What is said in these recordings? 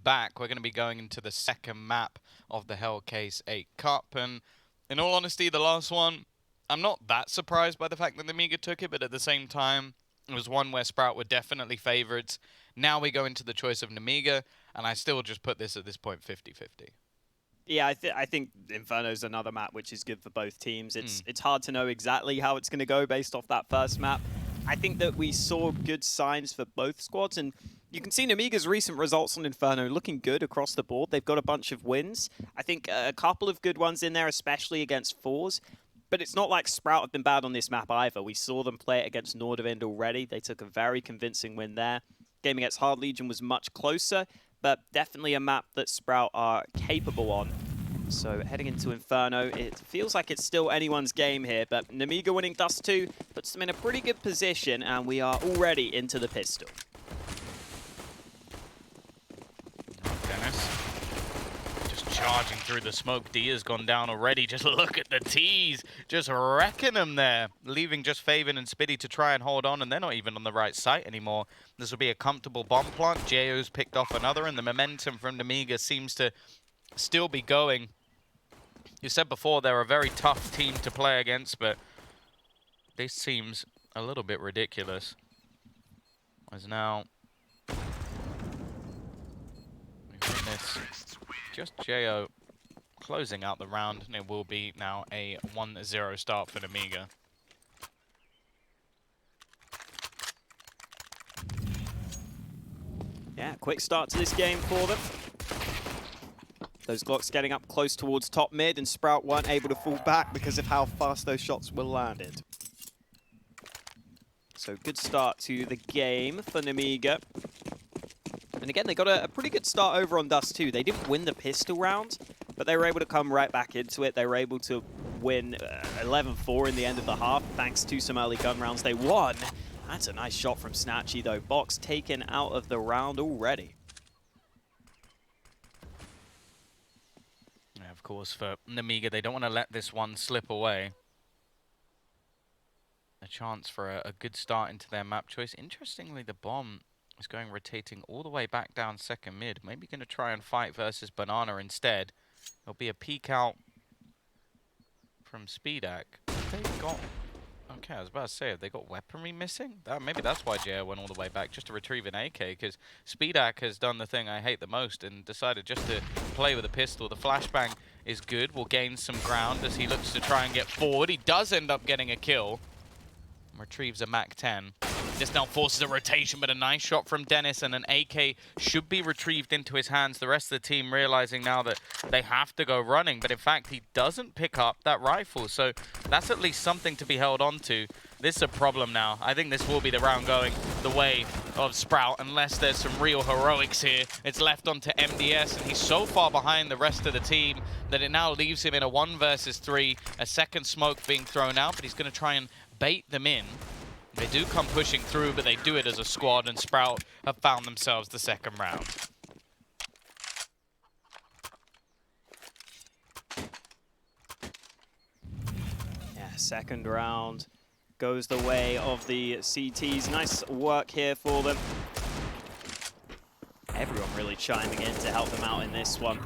back, we're going to be going into the second map of the Hellcase Cup. And in all honesty, the last one, I'm not that surprised by the fact that Nemiga took it, but at the same time, it was one where Sprout were definitely favorites. Now we go into the choice of Nemiga, and I still just put this at this point 50-50. Yeah, I think Inferno's another map which is good for both teams. It's hard to know exactly how it's going to go based off that first map. I think that we saw good signs for both squads, and you can see Nemiga's recent results on Inferno looking good across the board. They've got a bunch of wins. I think a couple of good ones in there, especially against forZe. But it's not like Sprout have been bad on this map either. We saw them play it against Nordavind already. They took a very convincing win there. Game against Hard Legion was much closer, but definitely a map that Sprout are capable on. So heading into Inferno, it feels like it's still anyone's game here, but Nemiga winning Dust 2 puts them in a pretty good position, and we are already into the pistol. Denis just charging through the smoke. Dia's gone down already. Just look at the tees. Just wrecking them there. Leaving just faveN and Spiidi to try and hold on, and they're not even on the right site anymore. This will be a comfortable bomb plant. Jo's picked off another, and the momentum from Nemiga seems to still be going. You said before they're a very tough team to play against, but this seems a little bit ridiculous. As now we witness just Jo closing out the round, and it will be now a 1-0 start for Nemiga. Yeah, quick start to this game for them. Those Glocks getting up close towards top mid, and Sprout weren't able to fall back because of how fast those shots were landed. So good start to the game for Nemiga. And again, they got a pretty good start over on Dust 2. They didn't win the pistol round, but they were able to come right back into it. They were able to win 11-4 in the end of the half, thanks to some early gun rounds. They won. That's a nice shot from snatchie, though. Box taken out of the round already. Of course, for Nemiga, they don't want to let this one slip away. A chance for a good start into their map choice. Interestingly, the bomb is going rotating all the way back down second mid. Maybe going to try and fight versus Banana instead. There'll be a peek out from Spiidi. They've got... Okay, I was about to say, have they got weaponry missing? Maybe that's why Jo went all the way back, just to retrieve an AK, because Spiidi has done the thing I hate the most and decided just to play with a pistol. The flashbang is good, will gain some ground as he looks to try and get forward. He does end up getting a kill. Retrieves a MAC-10. This now forces a rotation, but a nice shot from Denis, and an AK should be retrieved into his hands. The rest of the team realizing now that they have to go running, but in fact, he doesn't pick up that rifle, so that's at least something to be held on to. This is a problem now. I think this will be the round going the way of Sprout, unless there's some real heroics here. It's left onto MDS, and he's so far behind the rest of the team that it now leaves him in a 1 versus 3, a second smoke being thrown out, but he's going to try and bait them in. They do come pushing through, but they do it as a squad, and Sprout have found themselves the second round. Yeah, second round goes the way of the CTs. Nice work here for them. Everyone really chiming in to help them out in this one.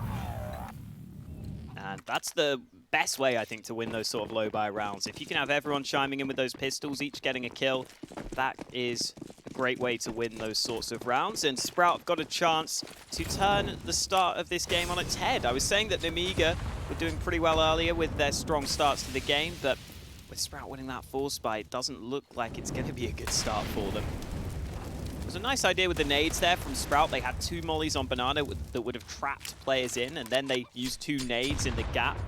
And that's the best way, I think, to win those sort of low-buy rounds. If you can have everyone chiming in with those pistols, each getting a kill, that is a great way to win those sorts of rounds. And Sprout got a chance to turn the start of this game on its head. I was saying that Nemiga were doing pretty well earlier with their strong starts to the game, but with Sprout winning that force buy, it doesn't look like it's going to be a good start for them. It was a nice idea with the nades there from Sprout. They had 2 mollies on Banana that would have trapped players in, and then they used 2 nades in the gap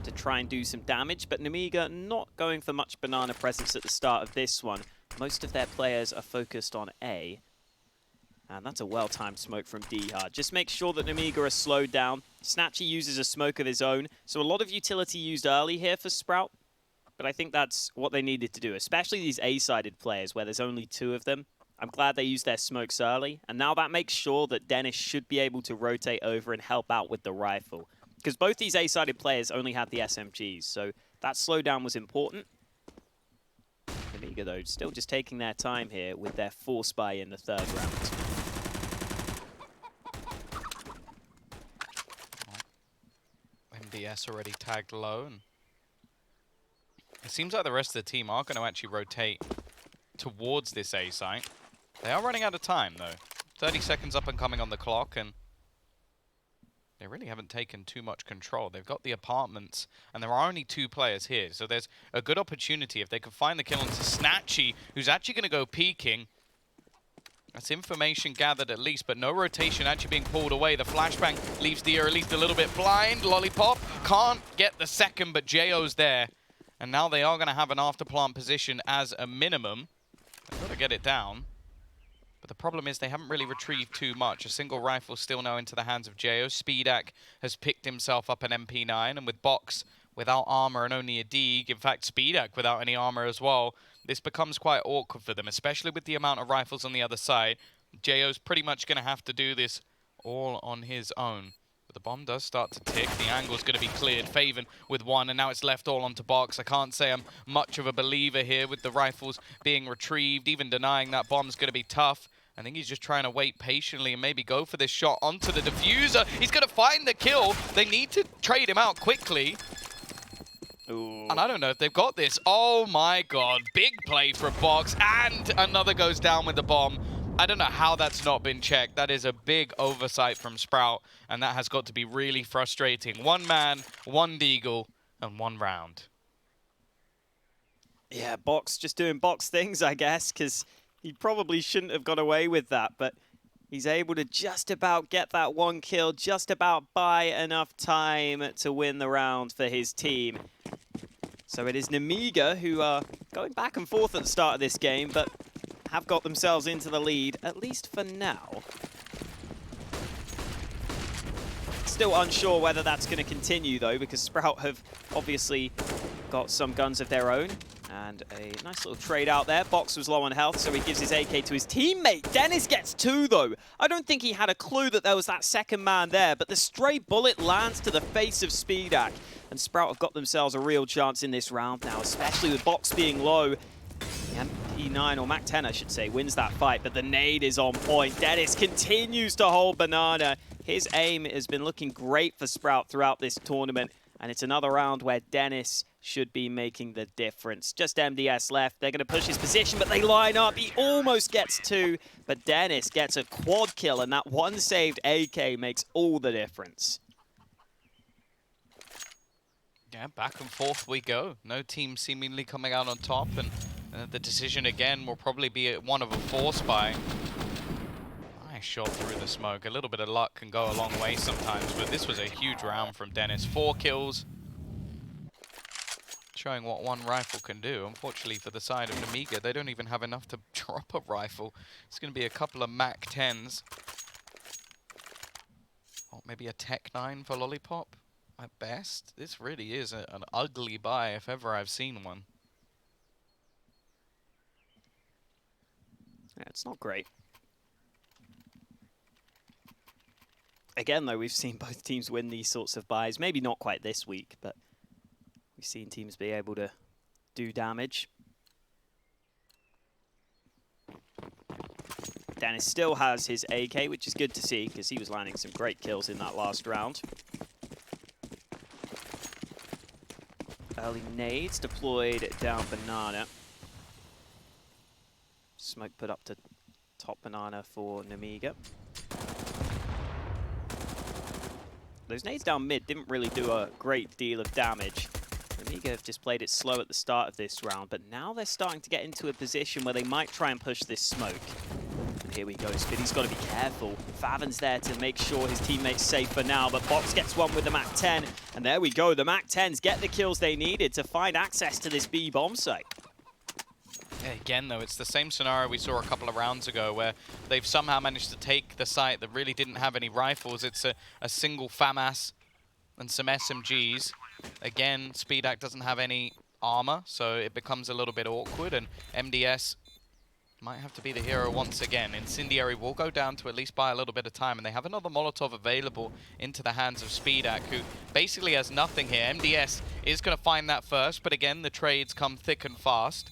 to try and do some damage, but Nemiga not going for much Banana presence at the start of this one. Most of their players are focused on A, and that's a well-timed smoke from Dycha. Just make sure that Nemiga are slowed down. snatchie uses a smoke of his own, so a lot of utility used early here for Sprout, but I think that's what they needed to do, especially these A-sided players where there's only 2 of them. I'm glad they used their smokes early, and now that makes sure that Denis should be able to rotate over and help out with the rifle. Because both these A-sided players only had the SMGs, so that slowdown was important. Nemiga, though, still just taking their time here with their force buy in the 3rd round. MDS already tagged low, and it seems like the rest of the team are going to actually rotate towards this A site. They are running out of time, though. 30 seconds up and coming on the clock, and they really haven't taken too much control. They've got the apartments, and there are only 2 players here, so there's a good opportunity if they can find the kill onto snatchie, who's actually going to go peeking. That's information gathered at least, but no rotation actually being pulled away. The flashbang leaves Dycha at least a little bit blind. Lollipop can't get the second, but JO's there. And now they are going to have an afterplant position as a minimum. They've got to get it down. But the problem is they haven't really retrieved too much. A single rifle still now into the hands of JO. Spiidi has picked himself up an MP9, and with Box without armor and only a Deg, in fact Spiidi without any armor as well, this becomes quite awkward for them, especially with the amount of rifles on the other side. JO's pretty much going to have to do this all on his own. But the bomb does start to tick. The angle's going to be cleared. faveN with 1, and now it's left all onto Box. I can't say I'm much of a believer here with the rifles being retrieved. Even denying that bomb's going to be tough. I think he's just trying to wait patiently and maybe go for this shot onto the diffuser. He's going to find the kill. They need to trade him out quickly. Ooh. And I don't know if they've got this. Oh my god. Big play for Box. And another goes down with the bomb. I don't know how that's not been checked. That is a big oversight from Sprout, and that has got to be really frustrating. 1 man, 1 deagle, and 1 round. Yeah, Box just doing Box things, I guess, because he probably shouldn't have got away with that, but he's able to just about get that 1 kill, just about buy enough time to win the round for his team. So it is Nemiga who are going back and forth at the start of this game, but have got themselves into the lead, at least for now. Still unsure whether that's going to continue, though, because Sprout have obviously got some guns of their own. And a nice little trade out there. Box was low on health, so he gives his AK to his teammate. Denis gets 2, though. I don't think he had a clue that there was that second man there, but the stray bullet lands to the face of Spiidi. And Sprout have got themselves a real chance in this round now, especially with Box being low. MP9, or MAC-10, I should say, wins that fight, but the nade is on point. Denis continues to hold banana. His aim has been looking great for Sprout throughout this tournament, and it's another round where Denis should be making the difference. Just MDS left. They're going to push his position, but they line up. He almost gets 2, but Denis gets a quad kill, and that 1 saved AK makes all the difference. Yeah, back and forth we go. No team seemingly coming out on top, and the decision again will probably be one of a force buy. Nice shot through the smoke. A little bit of luck can go a long way sometimes, but this was a huge round from Denis. 4 kills. Showing what 1 rifle can do. Unfortunately for the side of Nemiga, they don't even have enough to drop a rifle. It's going to be a couple of MAC-10s. Or maybe a Tech 9 for Lollipop at best. This really is an ugly buy if ever I've seen one. Yeah, it's not great. Again, though, we've seen both teams win these sorts of buys. Maybe not quite this week, but we've seen teams be able to do damage. Denis still has his AK, which is good to see, because he was landing some great kills in that last round. Early nades deployed down banana. Smoke put up to top banana for Nemiga. Those nades down mid didn't really do a great deal of damage. Nemiga have just played it slow at the start of this round, but now they're starting to get into a position where they might try and push this smoke. And here we go, Spiidi's got to be careful. faveN's there to make sure his teammate's safe for now, but Box gets 1 with the MAC-10. And there we go, the MAC-10s get the kills they needed to find access to this B bomb site. Yeah, again, though, it's the same scenario we saw a couple of rounds ago where they've somehow managed to take the site that really didn't have any rifles. It's a single FAMAS and some SMGs. Again, Spiidi doesn't have any armor, so it becomes a little bit awkward, and MDS might have to be the hero once again. Incendiary will go down to at least buy a little bit of time, and they have another Molotov available into the hands of Spiidi, who basically has nothing here. MDS is going to find that first, but again, the trades come thick and fast.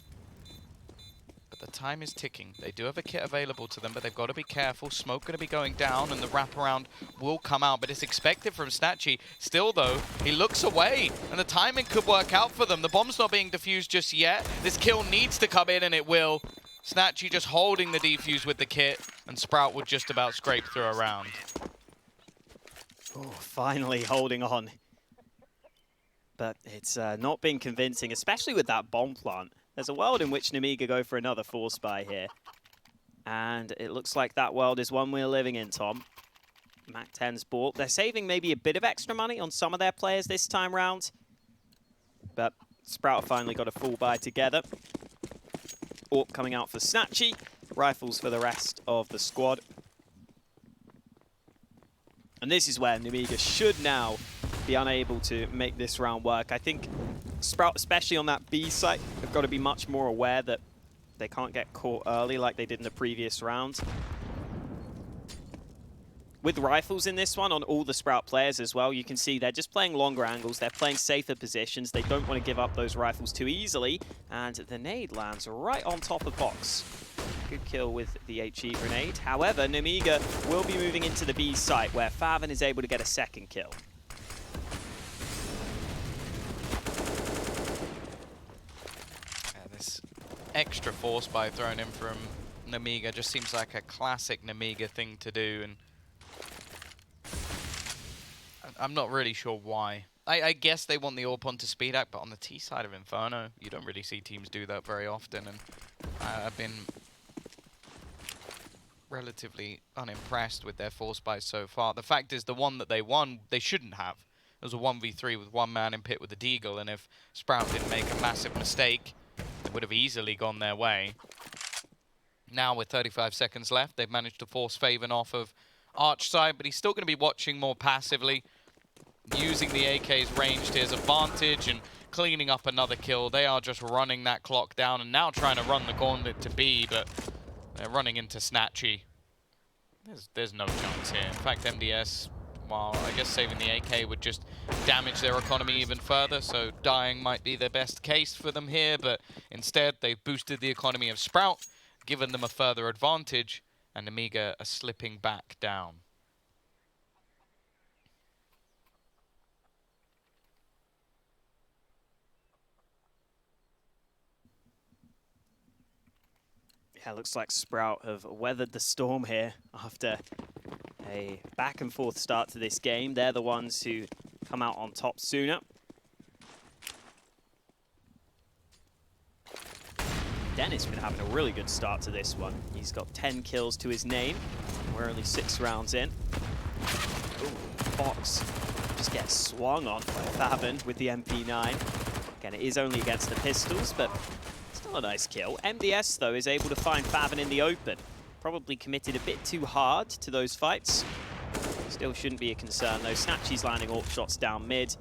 But the time is ticking. They do have a kit available to them, but they've got to be careful. Smoke going to be going down, and the wraparound will come out, but it's expected from snatchie. Still, though, he looks away, and the timing could work out for them. The bomb's not being defused just yet. This kill needs to come in, and it will. snatchie just holding the defuse with the kit, and Sprout would just about scrape through a round. Oh, finally holding on. But it's not been convincing, especially with that bomb plant. There's a world in which Nemiga go for another force buy here. And it looks like that world is one we're living in, Tom. MAC-10's bought. They're saving maybe a bit of extra money on some of their players this time round. But Sprout finally got a full buy together. AWP coming out for snatchie. Rifles for the rest of the squad. And this is where Nemiga should now be unable to make this round work. I think Sprout, especially on that B site, have got to be much more aware that they can't get caught early like they did in the previous round. With rifles in this one on all the Sprout players as well, you can see they're just playing longer angles, they're playing safer positions, they don't want to give up those rifles too easily, and the nade lands right on top of box. Good kill with the HE grenade. However, Nemiga will be moving into the B site where faveN is able to get a second kill. This extra force buy thrown in from Nemiga just seems like a classic Nemiga thing to do, and I'm not really sure why. I guess they want the AWP onto Spiidi, but on the T side of Inferno, you don't really see teams do that very often, and I've been relatively unimpressed with their force buys so far. The fact is, the one that they won, they shouldn't have. It was a 1v3 with one man in pit with a deagle, and if Sprout didn't make a massive mistake, it would have easily gone their way. Now, with 35 seconds left, they've managed to force faveN off of Arch side, but he's still going to be watching more passively, using the AK's range to his advantage and cleaning up another kill. They are just running that clock down and now trying to run the gauntlet to B, but they're running into snatchie. There's no chance here. In fact, MDS, while I guess saving the AK would just damage their economy even further, so dying might be their best case for them here, but instead they've boosted the economy of Sprout, given them a further advantage, and Nemiga are slipping back down. Yeah, looks like Sprout have weathered the storm here after a back and forth start to this game. They're the ones who come out on top sooner. Denis been having a really good start to this one. He's got 10 kills to his name. We're only 6 rounds in. Ooh, box just gets swung on by faveN with the MP9. Again, it is only against the pistols, but still a nice kill. MDS, though, is able to find faveN in the open. Probably committed a bit too hard to those fights. Still shouldn't be a concern, though. snatchie's landing AWP shots down mid.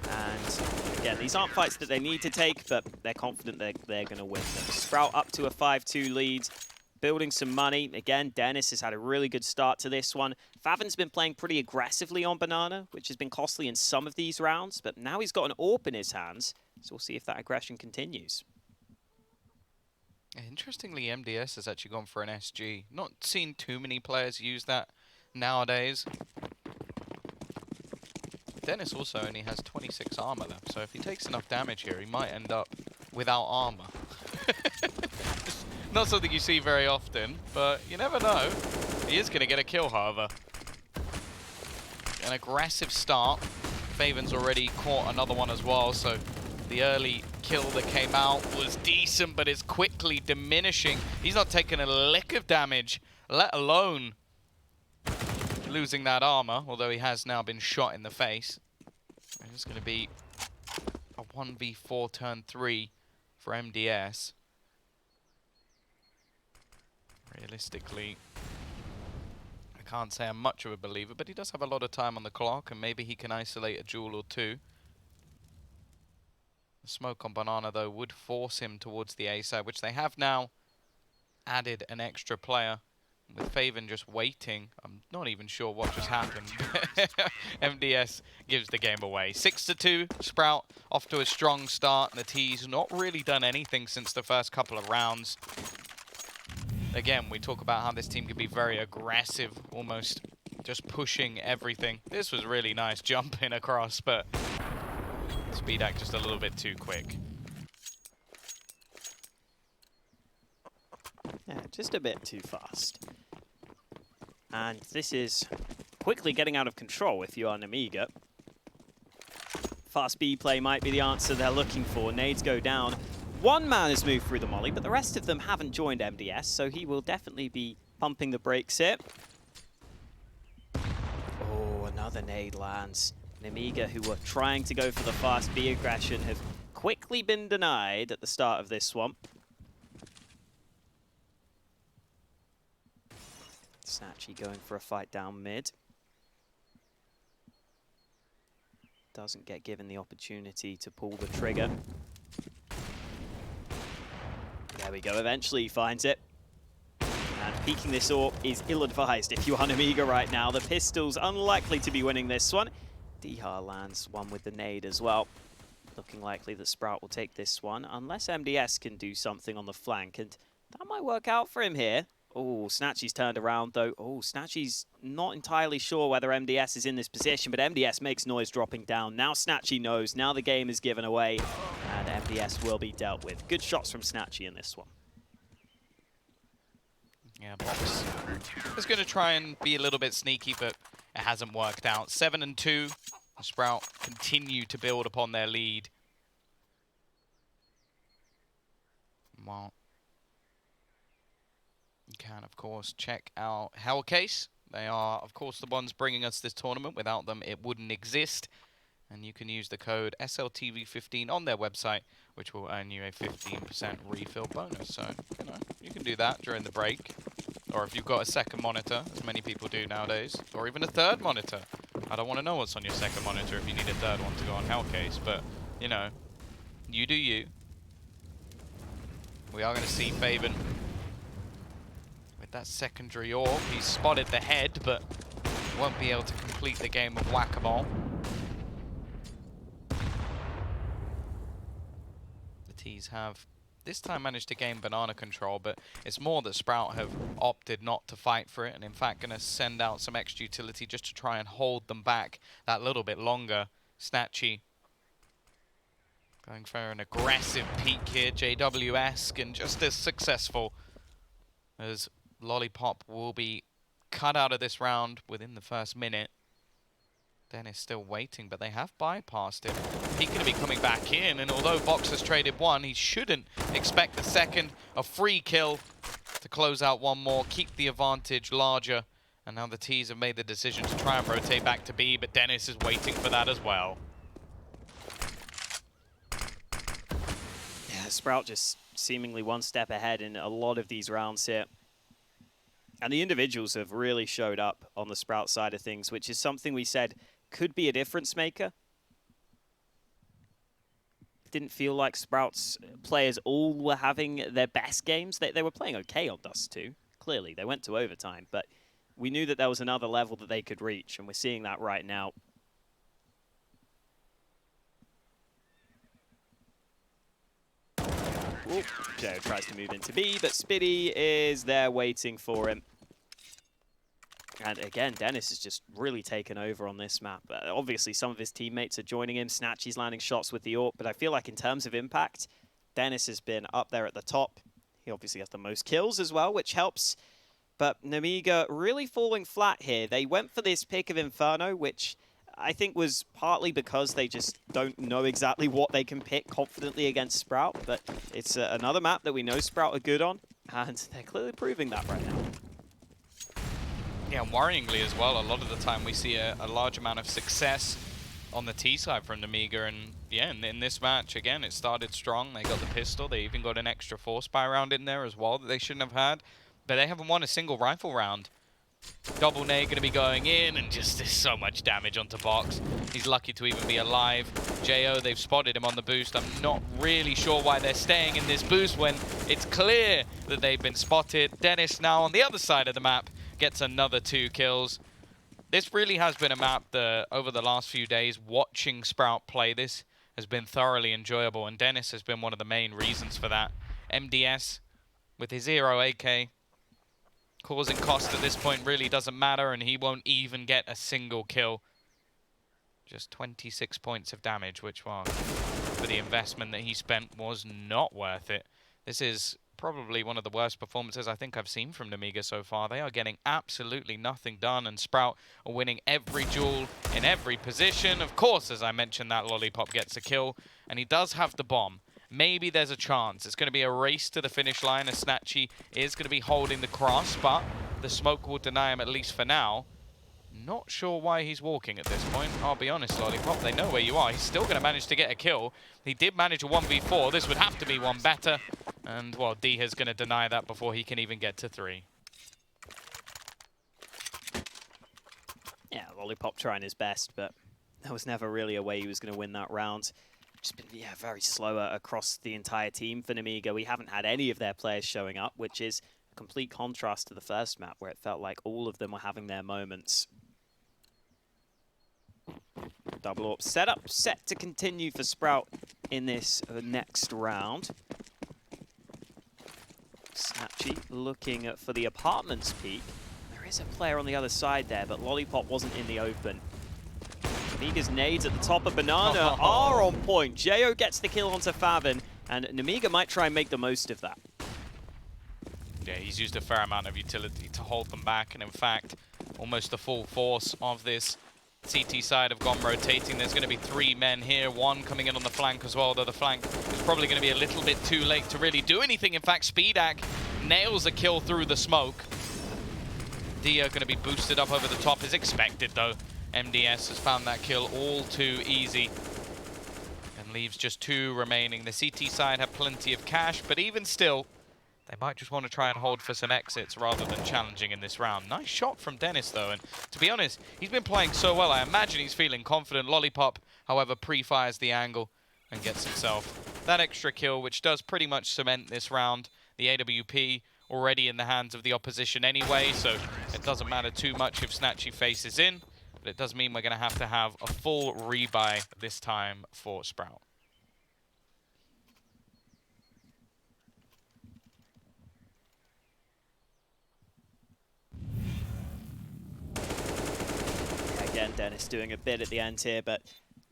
And again, these aren't fights that they need to take, but they're confident they're going to win them. Sprout up to a 5-2 lead, building some money. Again, Denis has had a really good start to this one. faveN's been playing pretty aggressively on Banana, which has been costly in some of these rounds, but now he's got an AWP in his hands, so we'll see if that aggression continues. Interestingly, MDS has actually gone for an SG. Not seen too many players use that nowadays. Denis also only has 26 armor left, so if he takes enough damage here, he might end up without armor. Not something you see very often, but you never know. He is going to get a kill, however. An aggressive start. faveN's already caught another one as well, so the early kill that came out was decent, but it's quickly diminishing. He's not taking a lick of damage, let alone losing that armor, although he has now been shot in the face. It's going to be a 1v4 turn 3 for MDS. Realistically, I can't say I'm much of a believer, but he does have a lot of time on the clock, and maybe he can isolate a duel or two. The smoke on Banana, though, would force him towards the A side, which they have now added an extra player. with faveN just waiting. I'm not even sure what just happened. MDS gives the game away. 6-2, Sprout off to a strong start. NaTo's not really done anything since the first couple of rounds. Again, we talk about how this team can be very aggressive, almost just pushing everything. This was really nice jumping across, but Spiidi just a little bit too quick. Yeah, just a bit too fast. And this is quickly getting out of control if you are Nemiga. Fast B play might be the answer they're looking for. Nades go down. One man has moved through the molly, but the rest of them haven't joined MDS, so he will definitely be pumping the brakes here. Oh, another nade lands. Nemiga, who were trying to go for the fast B aggression, have quickly been denied at the start of this swamp. snatchie going for a fight down mid. Doesn't get given the opportunity to pull the trigger. There we go, eventually he finds it. And peeking this AWP is ill-advised if you are Nemiga right now. The pistol's unlikely to be winning this one. Dycha lands one with the nade as well. Looking likely that Sprout will take this one, unless MDS can do something on the flank, and that might work out for him here. Oh, snatchie's turned around though. Oh, snatchie's not entirely sure whether MDS is in this position, but MDS makes noise dropping down. Now snatchie knows, now the game is given away, and MDS will be dealt with. Good shots from snatchie in this one. Yeah, Box is going to try and be a little bit sneaky, but it hasn't worked out. 7-2. Sprout continue to build upon their lead. Well, you can, of course, check out Hellcase. They are, of course, the ones bringing us this tournament. Without them, it wouldn't exist. And you can use the code SLTV15 on their website, which will earn you a 15% refill bonus. So, you know, you can do that during the break. Or if you've got a second monitor, as many people do nowadays, or even a third monitor. I don't want to know what's on your second monitor if you need a third one to go on Hellcase, but, you know, you do you. We are going to see faveN with that secondary AWP. He's spotted the head, but won't be able to complete the game of whack-a-mole. The T's have this time managed to gain banana control, but it's more that Sprout have opted not to fight for it, and in fact going to send out some extra utility just to try and hold them back that little bit longer. snatchie going for an aggressive peek here, JW-esque, and just as successful as Lollipop will be cut out of this round within the first minute. Denis still waiting, but they have bypassed him. He's going to be coming back in, and although Box has traded one, he shouldn't expect the second. A free kill to close out one more, keep the advantage larger. And now the T's have made the decision to try and rotate back to B, but Denis is waiting for that as well. Yeah, Sprout just seemingly one step ahead in a lot of these rounds here. And the individuals have really showed up on the Sprout side of things, which is something we said could be a difference maker. Didn't feel like Sprout's players all were having their best games. They were playing okay on Dust 2. Clearly, they went to overtime, but we knew that there was another level that they could reach, and we're seeing that right now. Ooh, Joe tries to move into B, but Spiidi is there waiting for him. And again, Denis has just really taken over on this map. Obviously, some of his teammates are joining him. snatchie's landing shots with the AWP, but I feel like in terms of impact, Denis has been up there at the top. He obviously has the most kills as well, which helps. But Nemiga really falling flat here. They went for this pick of Inferno, which I think was partly because they just don't know exactly what they can pick confidently against Sprout. But it's another map that we know Sprout are good on, and they're clearly proving that right now. Yeah, and worryingly as well, a lot of the time we see a large amount of success on the T side from Nemiga, and yeah, in this match, again, it started strong. They got the pistol, they even got an extra force buy round in there as well that they shouldn't have had, but they haven't won a single rifle round Double nade going to be going in, and just there's so much damage onto Box. He's lucky to even be alive. JO, they've spotted him on the boost. I'm not really sure why they're staying in this boost when it's clear that they've been spotted. Denis now on the other side of the map gets another 2 kills. This really has been a map that, over the last few days, watching Sprout play this has been thoroughly enjoyable, and Denis has been one of the main reasons for that. MDS, with his 0 AK, causing cost at this point really doesn't matter, and he won't even get a single kill. Just 26 points of damage, which, well, for the investment that he spent, was not worth it. This is probably one of the worst performances I think I've seen from Nemiga so far. They are getting absolutely nothing done, and Sprout are winning every duel in every position. Of course, as I mentioned, that Lollipop gets a kill, and he does have the bomb. Maybe there's a chance. It's going to be a race to the finish line, as snatchie is going to be holding the cross, but the smoke will deny him at least for now. Not sure why he's walking at this point. I'll be honest, Lollipop, they know where you are. He's still going to manage to get a kill. He did manage a 1v4. This would have to be one better. And, well, Dycha's going to deny that before he can even get to 3. Yeah, Lollipop trying his best, but there was never really a way he was going to win that round. Just been, yeah, very slower across the entire team for Nemiga. We haven't had any of their players showing up, which is a complete contrast to the first map, where it felt like all of them were having their moments. Double AWP setup set to continue for Sprout in this next round. snatchie looking for the apartments peak. There is a player on the other side there, but Lollipop wasn't in the open. Nemiga's nades at the top of Banana are on point. JO gets the kill onto faveN, and Nemiga might try and make the most of that. Yeah, he's used a fair amount of utility to hold them back, and in fact, almost the full force of this CT side have gone rotating. There's going to be 3 men here, 1 coming in on the flank as well, though the flank is probably going to be a little bit too late to really do anything. In fact, Spiidi nails a kill through the smoke. Dycha going to be boosted up over the top as expected, though. MDS has found that kill all too easy and leaves just 2 remaining. The CT side have plenty of cash, but even still, they might just want to try and hold for some exits rather than challenging in this round. Nice shot from Denis, though, and to be honest, he's been playing so well. I imagine he's feeling confident. Lollipop, however, pre-fires the angle and gets himself that extra kill, which does pretty much cement this round. The AWP already in the hands of the opposition anyway, so it doesn't matter too much if snatchie faces in. But it does mean we're going to have a full rebuy this time for Sprout. Again, Denis doing a bit at the end here, but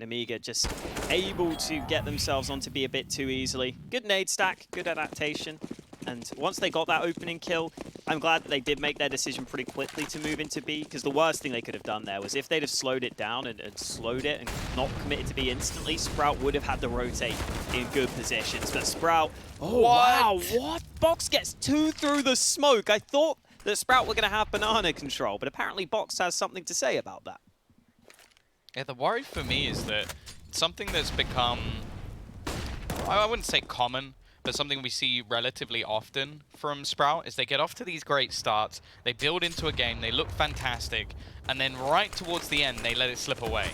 Nemiga just able to get themselves onto B a bit too easily. Good nade stack, good adaptation. And once they got that opening kill, I'm glad that they did make their decision pretty quickly to move into B, because the worst thing they could have done there was if they'd have slowed it down and slowed it and not committed to B instantly, Sprout would have had to rotate in good positions. But Sprout, oh wow, what? Box gets 2 through the smoke. I thought that Sprout were going to have banana control, but apparently Box has something to say about that. Yeah, the worry for me is that something that's become, I wouldn't say common, but something we see relatively often from Sprout is they get off to these great starts, they build into a game, they look fantastic, and then right towards the end, they let it slip away.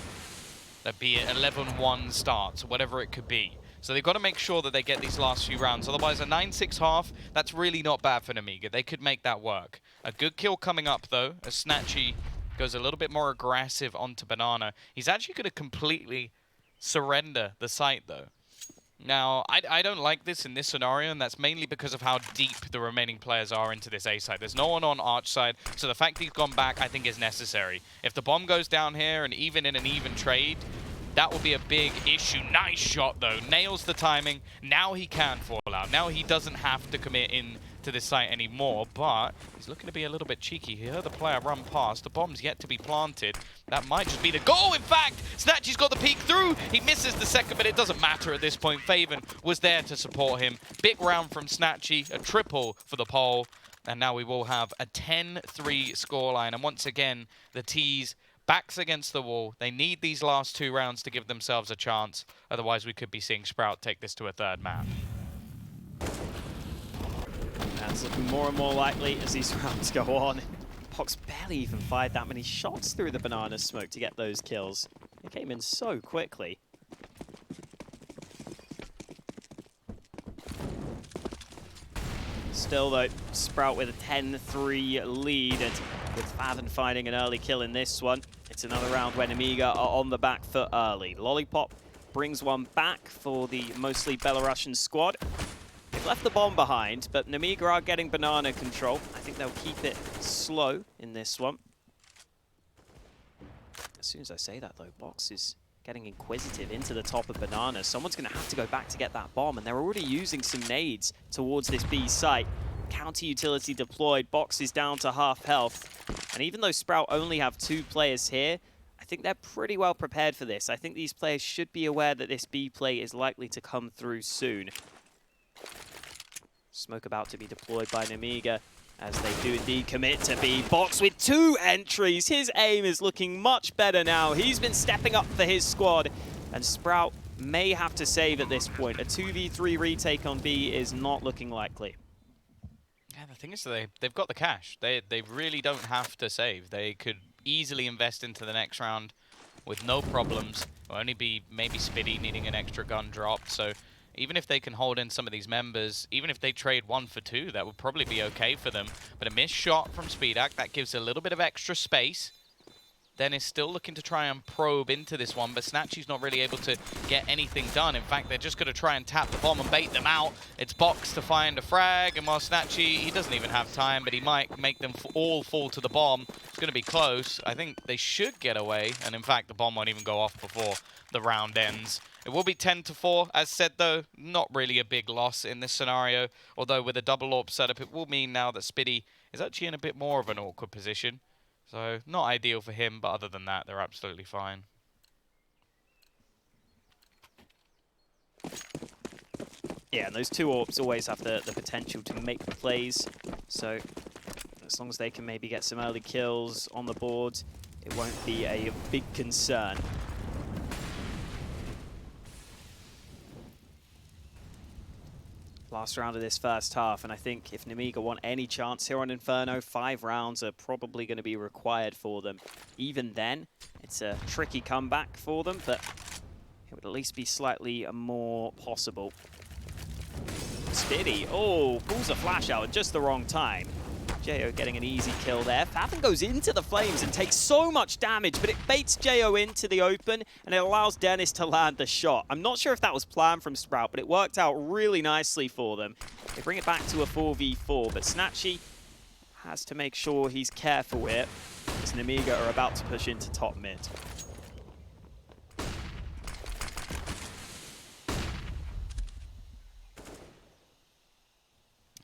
That be it 11-1 starts, or whatever it could be. So they've got to make sure that they get these last few rounds. Otherwise, a 9-6 half, that's really not bad for Nemiga. They could make that work. A good kill coming up, though, as snatchie goes a little bit more aggressive onto Banana. He's actually going to completely surrender the site, though. Now, I don't like this in this scenario, and that's mainly because of how deep the remaining players are into this A side. There's no one on Arch side, so the fact he's gone back, I think, is necessary. If the bomb goes down here, and even in an even trade, that will be a big issue. Nice shot, though. Nails the timing. Now he can fall out. Now he doesn't have to commit in to this site anymore, but he's looking to be a little bit cheeky. He heard the player run past. The bomb's yet to be planted. That might just be the goal, in fact! snatchie's got the peek through. He misses the second, but it doesn't matter at this point. faveN was there to support him. Big round from snatchie, a triple for the pole, and now we will have a 10-3 scoreline. And once again, the T's backs against the wall. They need these last 2 rounds to give themselves a chance. Otherwise, we could be seeing Sprout take this to a 3rd map. That's looking more and more likely as these rounds go on. box barely even fired that many shots through the banana smoke to get those kills. It came in so quickly. Still, though, Sprout with a 10-3 lead, and with faveN finding an early kill in this one, it's another round where Nemiga are on the back foot early. Lollipop brings one back for the mostly Belarusian squad. They've left the bomb behind, but Nemiga are getting banana control. I think they'll keep it slow in this one. As soon as I say that, though, Box is getting inquisitive into the top of banana. Someone's going to have to go back to get that bomb, and they're already using some nades towards this B site. Counter utility deployed. Box is down to half health. And even though Sprout only have 2 players here, I think they're pretty well prepared for this. I think these players should be aware that this B play is likely to come through soon. Smoke about to be deployed by Nemiga as they do indeed commit to B. Box with 2 entries. His aim is looking much better now. He's been stepping up for his squad, and Sprout may have to save at this point. A 2v3 retake on B is not looking likely. Yeah, the thing is they've got the cash. They really don't have to save. They could easily invest into the next round with no problems. It'll only be maybe Spiidi needing an extra gun dropped, so even if they can hold in some of these members, even if they trade 1 for 2, that would probably be okay for them. But a missed shot from Spiidi, that gives a little bit of extra space. Denis still looking to try and probe into this one, but snatchie's not really able to get anything done. In fact, they're just going to try and tap the bomb and bait them out. It's Box to find a frag, and while snatchie, he doesn't even have time, but he might make them all fall to the bomb. It's going to be close. I think they should get away, and in fact, the bomb won't even go off before the round ends. It will be 10-4. As said, though, not really a big loss in this scenario, although with a double AWP setup, it will mean now that Spiidi is actually in a bit more of an awkward position. So, not ideal for him, but other than that, they're absolutely fine. Yeah, and those 2 AWPs always have the potential to make plays. So, as long as they can maybe get some early kills on the board, it won't be a big concern. Last round of this first half, and I think if Nemiga want any chance here on Inferno, 5 rounds are probably going to be required for them. Even then, it's a tricky comeback for them, but it would at least be slightly more possible. Spiidi, oh, pulls a flash out at just the wrong time. Jo getting an easy kill there. faveN goes into the flames and takes so much damage, but it baits Jo into the open, and it allows Denis to land the shot. I'm not sure if that was planned from Sprout, but it worked out really nicely for them. They bring it back to a 4v4, but snatchie has to make sure he's careful here, as Nemiga are about to push into top mid.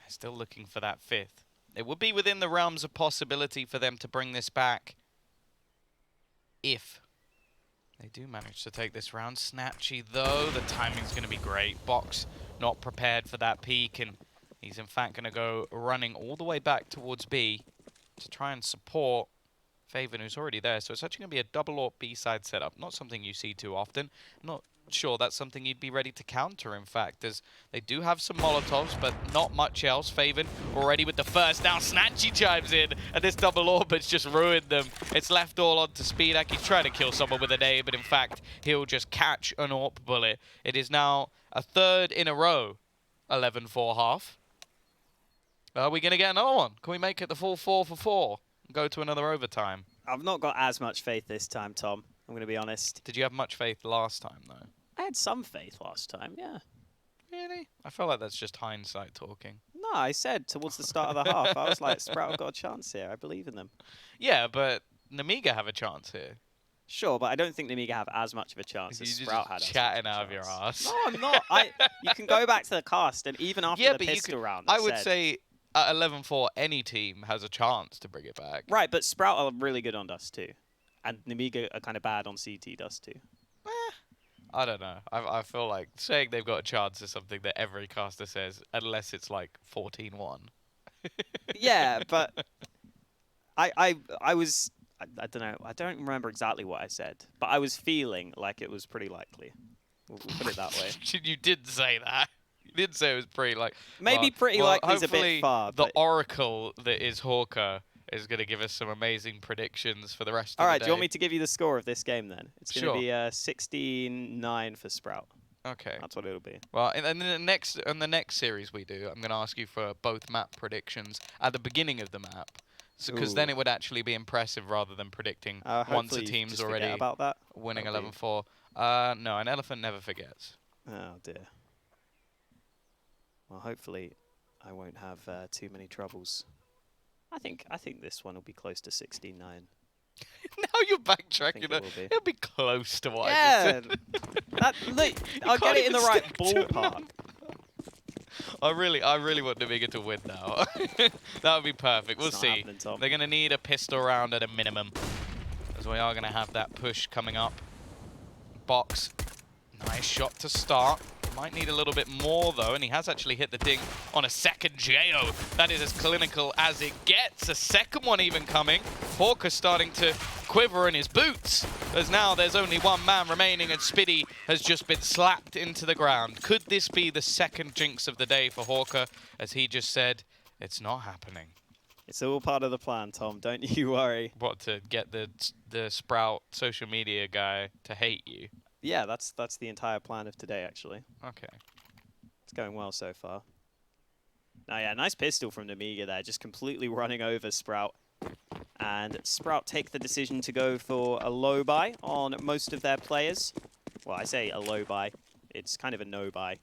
Still looking for that 5th. It would be within the realms of possibility for them to bring this back if they do manage to take this round. snatchie, though, the timing's going to be great. Box not prepared for that peek, and he's in fact going to go running all the way back towards B to try and support faveN, who's already there. So it's actually going to be a double AWP B-side setup. Not something you see too often. Not sure that's something you'd be ready to counter, in fact, as they do have some Molotovs, but not much else. faveN already with the first. Now snatchie chimes in, and this double AWP has just ruined them. It's left all onto Spiidi. He's trying to kill someone with an A, but in fact, he'll just catch an AWP bullet. It is now a 3rd in a row, 11-4 half. Are we going to get another one? Can we make it the full 4-for-4 and go to another overtime? I've not got as much faith this time, Tom. I'm going to be honest. Did you have much faith last time, though? I had some faith last time, yeah. Really? I feel like that's just hindsight talking. No, I said towards the start of the half, I was like, Sprout have got a chance here. I believe in them. Yeah, but Nemiga have a chance here. Sure, but I don't think Nemiga have as much of a chance as Sprout had. Chatting out of your ass. No, I'm not. You can go back to the cast, and even after the pistol round, I would say at 11-4, any team has a chance to bring it back. Right, but Sprout are really good on Dust 2. And Nemiga are kind of bad on CT Dust 2. I don't know. I feel like saying they've got a chance is something that every caster says, unless it's like 14-1. Yeah, but I don't know. I don't remember exactly what I said, but I was feeling like it was pretty likely. We'll put it that way. You did say that. You did say it was pretty like... Maybe pretty likely is a bit far. The oracle that is Hawker is going to give us some amazing predictions for the rest All of the right, day. do you want me to give you the score of this game then? It's going to Sure. be 16-9 for Sprout. Okay. That's what it'll be. Well, and the next series we do, I'm going to ask you for both map predictions at the beginning of the map, because then it would actually be impressive rather than predicting once a team's just already about that. winning That'll be- 11-4. No, an elephant never forgets. Oh dear. Well, hopefully, I won't have too many troubles. I think this one will be close to 16-9. Now you're backtracking. It'll be close to what I just said. Look, I'll get it in the right ballpark. I really want Nemiga to win now. That would be perfect. We'll see. They're going to need a pistol round at a minimum, as we are going to have that push coming up. Box. Nice shot to start. Might need a little bit more, though, and he has actually hit the ding on a second JO. That is as clinical as it gets. A second one even coming. Hawker starting to quiver in his boots, as now there's only one man remaining, and Spiidi has just been slapped into the ground. Could this be the second jinx of the day for Hawker, as he just said, it's not happening? It's all part of the plan, Tom. Don't you worry. What, to get the Sprout social media guy to hate you? Yeah, that's the entire plan of today, actually. Okay. It's going well so far. Oh yeah, nice pistol from Nemiga there, just completely running over Sprout. And Sprout take the decision to go for a low buy on most of their players. Well, I say a low buy. It's kind of a no buy.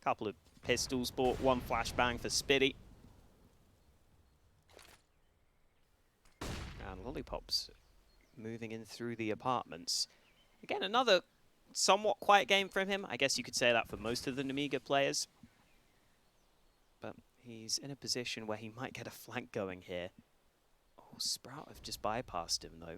Couple of pistols bought, one flashbang for Spiidi. And Lollipops moving in through the apartments. Again, another somewhat quiet game from him. I guess you could say that for most of the Nemiga players. But he's in a position where he might get a flank going here. Oh, Sprout have just bypassed him, though.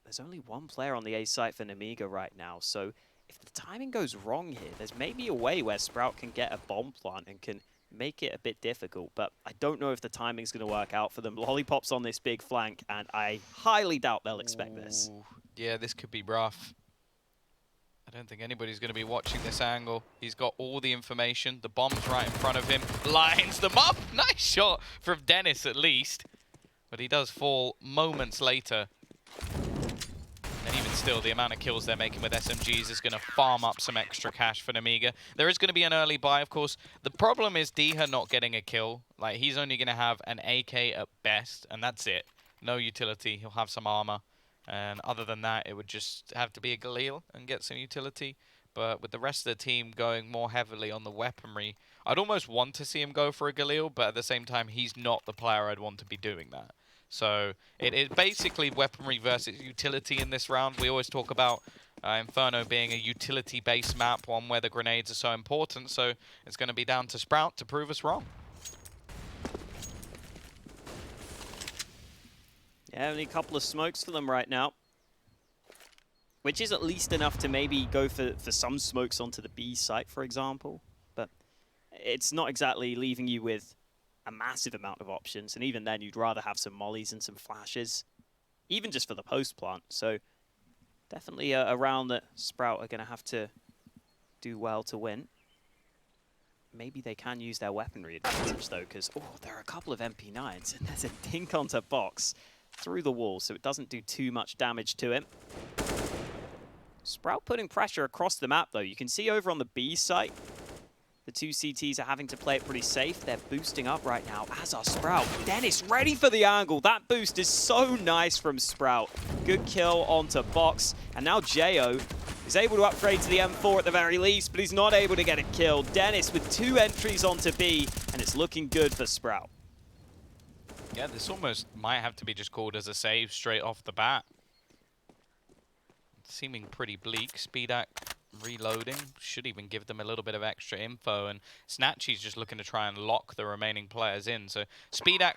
There's only one player on the A site for Nemiga right now, so if the timing goes wrong here, there's maybe a way where Sprout can get a bomb plant and can make it a bit difficult, but I don't know if the timing's going to work out for them. Lollipop's on this big flank, and I highly doubt they'll expect this. Yeah, this could be rough. I don't think anybody's going to be watching this angle. He's got all the information. The bomb's right in front of him. Lines them up. Nice shot from Denis, at least. But he does fall moments later. And even still, the amount of kills they're making with SMGs is going to farm up some extra cash for Nemiga. There is going to be an early buy, of course. The problem is Dycha not getting a kill. Like, he's only going to have an AK at best, and that's it. No utility. He'll have some armor. And other than that, it would just have to be a Galil and get some utility. But with the rest of the team going more heavily on the weaponry, I'd almost want to see him go for a Galil, but at the same time, he's not the player I'd want to be doing that. So it is basically weaponry versus utility in this round. We always talk about Inferno being a utility-based map, one where the grenades are so important. So it's going to be down to Sprout to prove us wrong. Yeah, only a couple of smokes for them right now. Which is at least enough to maybe go for some smokes onto the B site, for example. But it's not exactly leaving you with a massive amount of options. And even then, you'd rather have some mollies and some flashes. Even just for the post plant. So definitely a round that Sprout are going to have to do well to win. Maybe they can use their weaponry advantage, though, because there are a couple of MP9s, and there's a dink onto box through the wall, so it doesn't do too much damage to him. Sprout putting pressure across the map, though. You can see over on the B site, the two CTs are having to play it pretty safe. They're boosting up right now, as are Sprout. Denis ready for the angle. That boost is so nice from Sprout. Good kill onto box, and now JO is able to upgrade to the M4 at the very least, but he's not able to get it killed. Denis with 2 entries onto B, and it's looking good for Sprout. Yeah, this almost might have to be just called as a save straight off the bat. Seeming pretty bleak. Spiidi reloading. Should even give them a little bit of extra info. And snatchie's just looking to try and lock the remaining players in. So Spiidi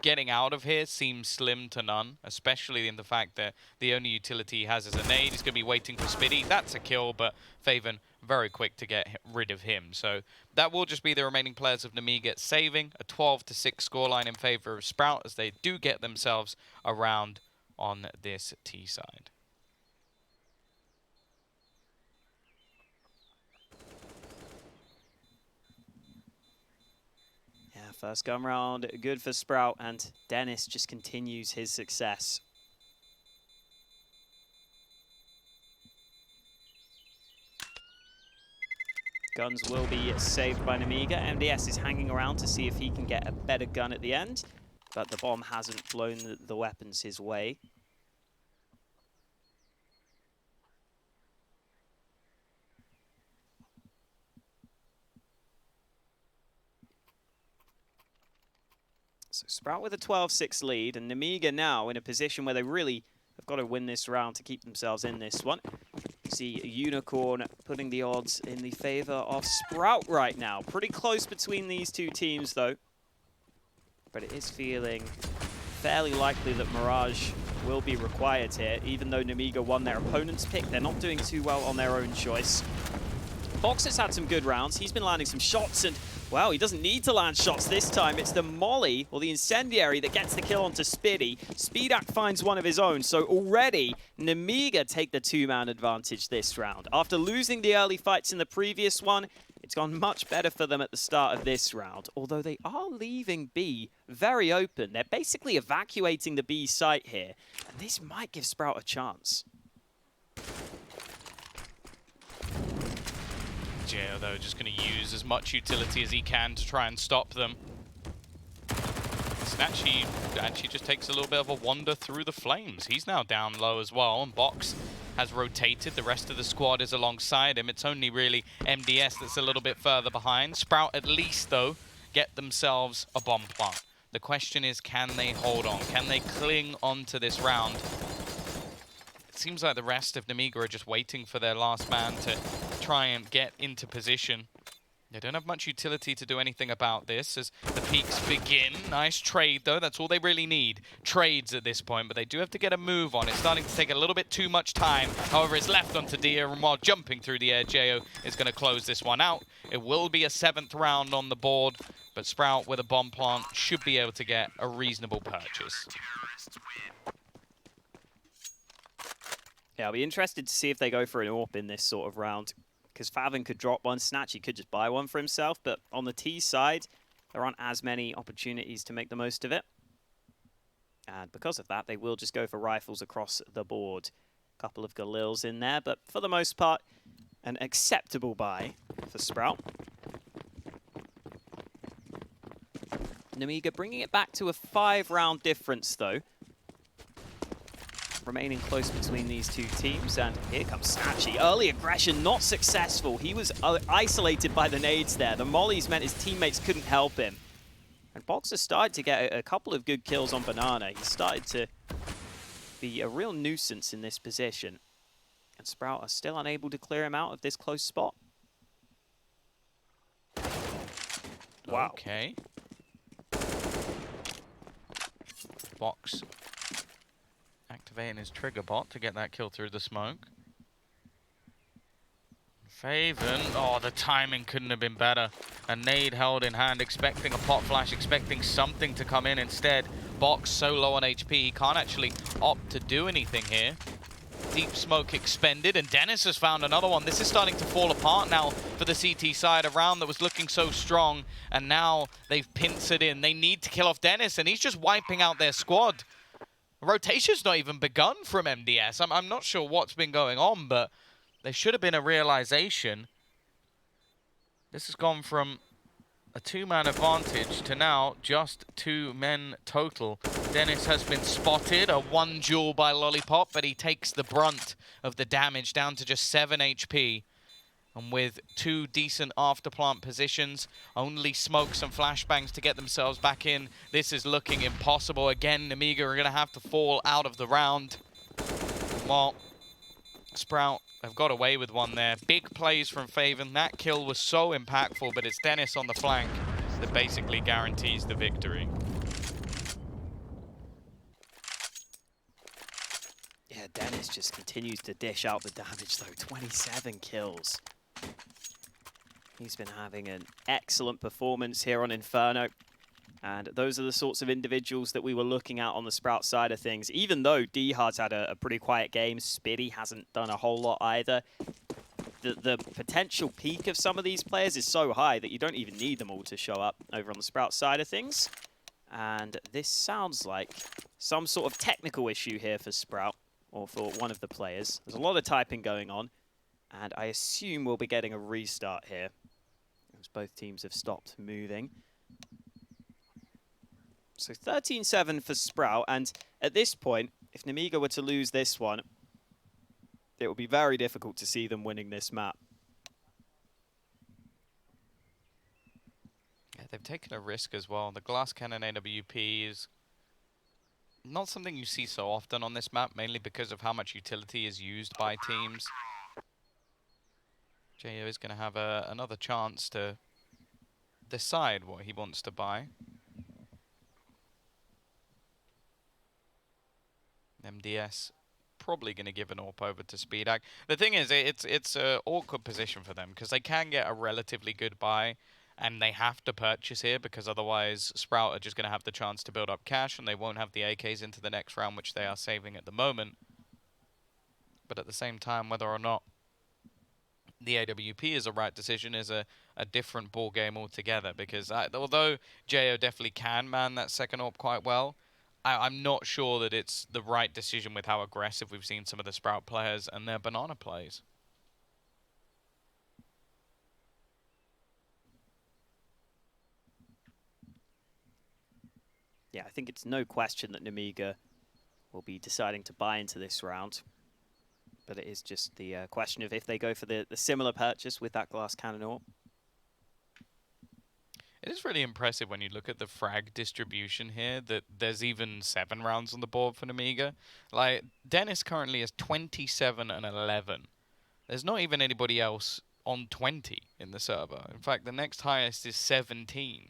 getting out of here seems slim to none, especially in the fact that the only utility he has is a nade. He's going to be waiting for Spiidi. That's a kill, but faveN very quick to get rid of him. So that will just be the remaining players of Nemiga saving a 12-6 scoreline in favor of Sprout, as they do get themselves around on this T side. First gun round, good for Sprout, and denis just continues his success. Guns will be saved by Nemiga. MDS is hanging around to see if he can get a better gun at the end, but the bomb hasn't blown the weapons his way. So Sprout with a 12-6 lead, and Nemiga now in a position where they really have got to win this round to keep themselves in this one. See Unicorn putting the odds in the favor of Sprout right now. Pretty close between these two teams, though. But it is feeling fairly likely that Mirage will be required here, even though Nemiga won their opponent's pick. They're not doing too well on their own choice. Box has had some good rounds. He's been landing some shots, and wow, he doesn't need to land shots this time. It's the molly, or the incendiary, that gets the kill onto Spiidi. Spiidi finds one of his own, so already Nemiga take the two-man advantage this round. After losing the early fights in the previous one, it's gone much better for them at the start of this round, although they are leaving B very open. They're basically evacuating the B site here, and this might give Sprout a chance. Jao, though, just going to use as much utility as he can to try and stop them. snatchie actually just takes a little bit of a wander through the flames. He's now down low as well, and Box has rotated. The rest of the squad is alongside him. It's only really MDS that's a little bit further behind. Sprout, at least, though, get themselves a bomb plant. The question is, can they hold on? Can they cling on to this round? It seems like the rest of Nemiga are just waiting for their last man to try and get into position. They don't have much utility to do anything about this as the peaks begin. Nice trade, though. That's all they really need. Trades at this point, but they do have to get a move on. It's starting to take a little bit too much time. However, it's left onto Dycha, and while jumping through the air, Jao is going to close this one out. It will be a 7th round on the board, but Sprout with a bomb plant should be able to get a reasonable purchase. Yeah, I'll be interested to see if they go for an AWP in this sort of round, because faveN could drop one, snatchie could just buy one for himself, but on the T side, there aren't as many opportunities to make the most of it. And because of that, they will just go for rifles across the board. A couple of Galils in there, but for the most part, an acceptable buy for Sprout. Nemiga bringing it back to a 5-round difference, though. Remaining close between these two teams, and here comes snatchie. Early aggression not successful. He was isolated by the nades there. The mollies meant his teammates couldn't help him. And Boxer started to get a couple of good kills on Banana. He started to be a real nuisance in this position. And Sprout are still unable to clear him out of this close spot. Wow. Okay. Box activating his trigger bot to get that kill through the smoke. faveN, oh, the timing couldn't have been better. A nade held in hand, expecting a pot flash, expecting something to come in instead. Box so low on HP, he can't actually opt to do anything here. Deep smoke expended, and denis has found another one. This is starting to fall apart now for the CT side. A round that was looking so strong, and now they've pincered in. They need to kill off denis, and he's just wiping out their squad. Rotation's not even begun from MDS. I'm not sure what's been going on, but there should have been a realization. This has gone from a 2-man advantage to now just 2 men total. denis has been spotted, a 1 duel by Lollipop, but he takes the brunt of the damage, down to just 7 HP. And with 2 decent afterplant positions, only smokes and flashbangs to get themselves back in, this is looking impossible. Again, Nemiga are going to have to fall out of the round. Well, Sprout have got away with one there. Big plays from faveN. That kill was so impactful, but it's denis on the flank that basically guarantees the victory. Yeah, denis just continues to dish out the damage, though. 27 kills. He's been having an excellent performance here on Inferno. And those are the sorts of individuals that we were looking at on the Sprout side of things. Even though Dycha's had a pretty quiet game, Spiidi hasn't done a whole lot either. the potential peak of some of these players is so high that you don't even need them all to show up over on the Sprout side of things. And this sounds like some sort of technical issue here for Sprout, or for one of the players. There's a lot of typing going on, and I assume we'll be getting a restart here, as both teams have stopped moving. So 13-7 for Sprout, and at this point, if Nemiga were to lose this one, it would be very difficult to see them winning this map. Yeah, they've taken a risk as well. The glass cannon AWP is not something you see so often on this map, mainly because of how much utility is used by teams. JO is going to have another chance to decide what he wants to buy. MDS probably going to give an AWP over to Spiidi. The thing is, it's an awkward position for them because they can get a relatively good buy, and they have to purchase here because otherwise Sprout are just going to have the chance to build up cash, and they won't have the AKs into the next round, which they are saving at the moment. But at the same time, whether or not the AWP is a right decision is a different ball game altogether, because although JO definitely can man that second AWP quite well, I'm not sure that it's the right decision with how aggressive we've seen some of the Sprout players and their banana plays. Yeah, I think it's no question that Nemiga will be deciding to buy into this round. But it is just the question of if they go for the similar purchase with that glass cannon AWP. It is really impressive when you look at the frag distribution here that there's even 7 rounds on the board for Nemiga. Like, Denis currently has 27 and 11. There's not even anybody else on 20 in the server. In fact, the next highest is 17.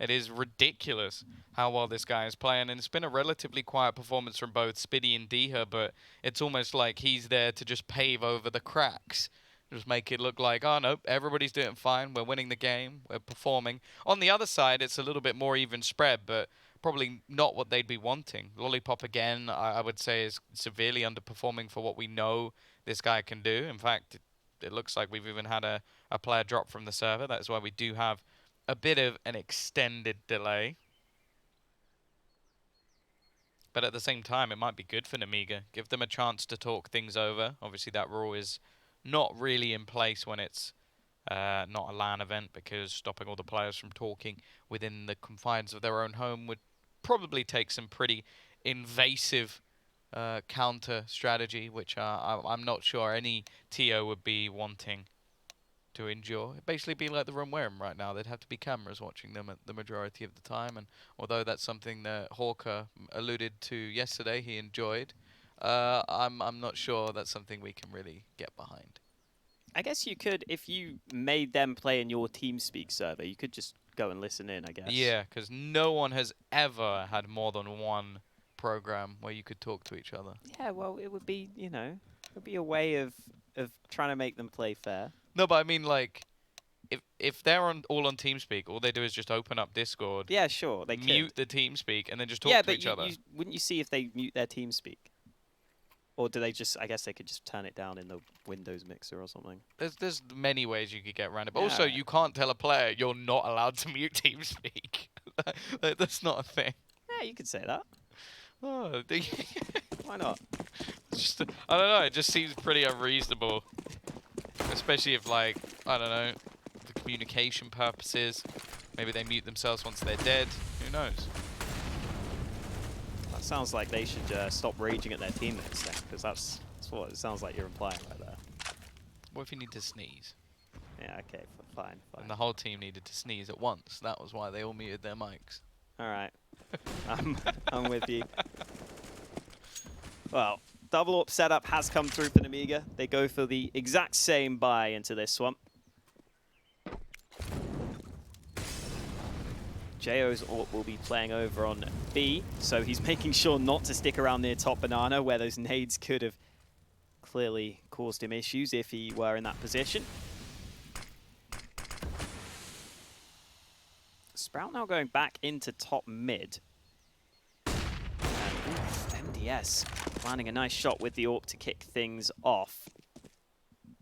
It is ridiculous how well this guy is playing, and it's been a relatively quiet performance from both Spiidi and Dycha, but it's almost like he's there to just pave over the cracks. Just make it look like, oh no, everybody's doing fine, we're winning the game, we're performing. On the other side, it's a little bit more even spread, but probably not what they'd be wanting. Lollipop, again, I would say is severely underperforming for what we know this guy can do. In fact, it looks like we've even had a player drop from the server. That is why we do have a bit of an extended delay. But at the same time, it might be good for Nemiga. Give them a chance to talk things over. Obviously, that rule is not really in place when it's not a LAN event, because stopping all the players from talking within the confines of their own home would probably take some pretty invasive counter strategy, which I'm not sure any TO would be wanting to endure. It'd basically be like the room we're in right now. There'd have to be cameras watching them at the majority of the time, and although that's something that Hawker alluded to yesterday, he enjoyed, I'm not sure that's something we can really get behind. I guess you could, if you made them play in your TeamSpeak server, you could just go and listen in, I guess. Yeah, because no one has ever had more than one program where you could talk to each other. Yeah, well, it would be, you know, it would be a way of trying to make them play fair. No, but I mean, like, if they're all on TeamSpeak, all they do is just open up Discord. Yeah, sure, they mute could. the TeamSpeak and then just talk to each other. Yeah, but wouldn't you see if they mute their TeamSpeak? Or do they just, I guess they could just turn it down in the Windows mixer or something. There's many ways you could get around it. But Yeah. also, you can't tell a player you're not allowed to mute TeamSpeak. That's not a thing. Yeah, you could say that. Oh, Why not? just, I don't know, it just seems pretty unreasonable. Especially if, like, I don't know, for communication purposes. Maybe they mute themselves once they're dead. Who knows? That sounds like they should stop raging at their teammates then, because that's what it sounds like you're implying right there. What if you need to sneeze? Yeah, okay, fine. And the whole team needed to sneeze at once. That was why they all muted their mics. All right. I'm with you. Well, double AWP setup has come through for Nemiga. They go for the exact same buy into this one. JO's AWP will be playing over on B, so he's making sure not to stick around near top banana, where those nades could have clearly caused him issues if he were in that position. Sprout now going back into top mid. And MDS landing a nice shot with the AWP to kick things off.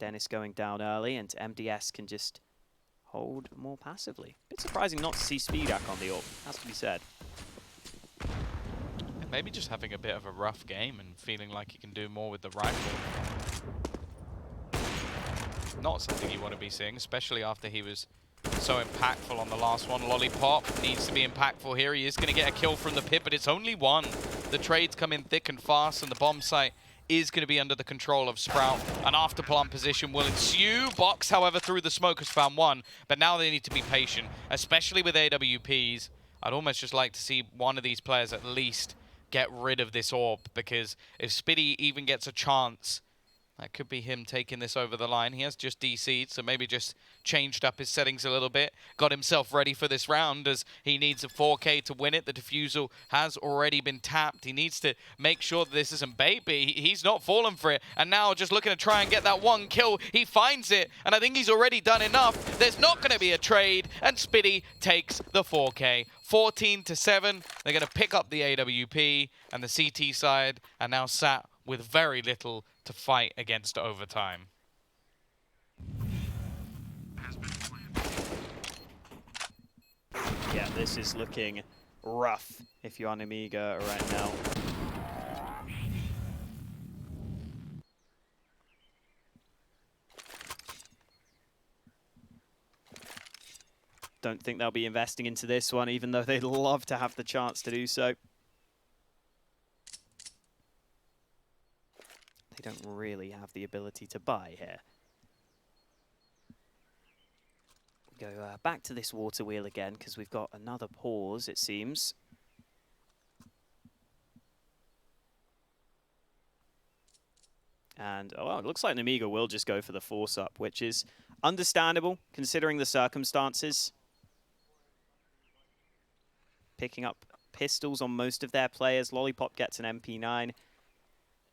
Denis going down early, and MDS can just hold more passively. Bit surprising not to see Spiidi on the AWP, has to be said. Maybe just having a bit of a rough game and feeling like he can do more with the rifle. Not something you want to be seeing, especially after he was so impactful on the last one. Lollipop needs to be impactful here. He is going to get a kill from the pit, but it's only one. The trades come in thick and fast, and the bomb site is going to be under the control of Sprout. An after-plant position will ensue. Box, however, through the smoke has found one, but now they need to be patient, especially with AWPs. I'd almost just like to see one of these players at least get rid of this AWP, because if Spiidi even gets a chance, that could be him taking this over the line. He has just DC'd, so maybe just changed up his settings a little bit. Got himself ready for this round as he needs a 4K to win it. The defusal has already been tapped. He needs to make sure that this isn't bait, but he's not fallen for it. And now just looking to try and get that one kill. He finds it, and I think he's already done enough. There's not going to be a trade, and Spiidi takes the 4K. 14-7. They're going to pick up the AWP, and the CT side are now sat with very little to fight against overtime. Yeah, this is looking rough if you're on Nemiga right now. Don't think they'll be investing into this one, even though they'd love to have the chance to do so. They don't really have the ability to buy here. Go back to this water wheel again, because we've got another pause, it seems. And, oh, it looks like Nemiga will just go for the force up, which is understandable, considering the circumstances. Picking up pistols on most of their players. Lollipop gets an MP9.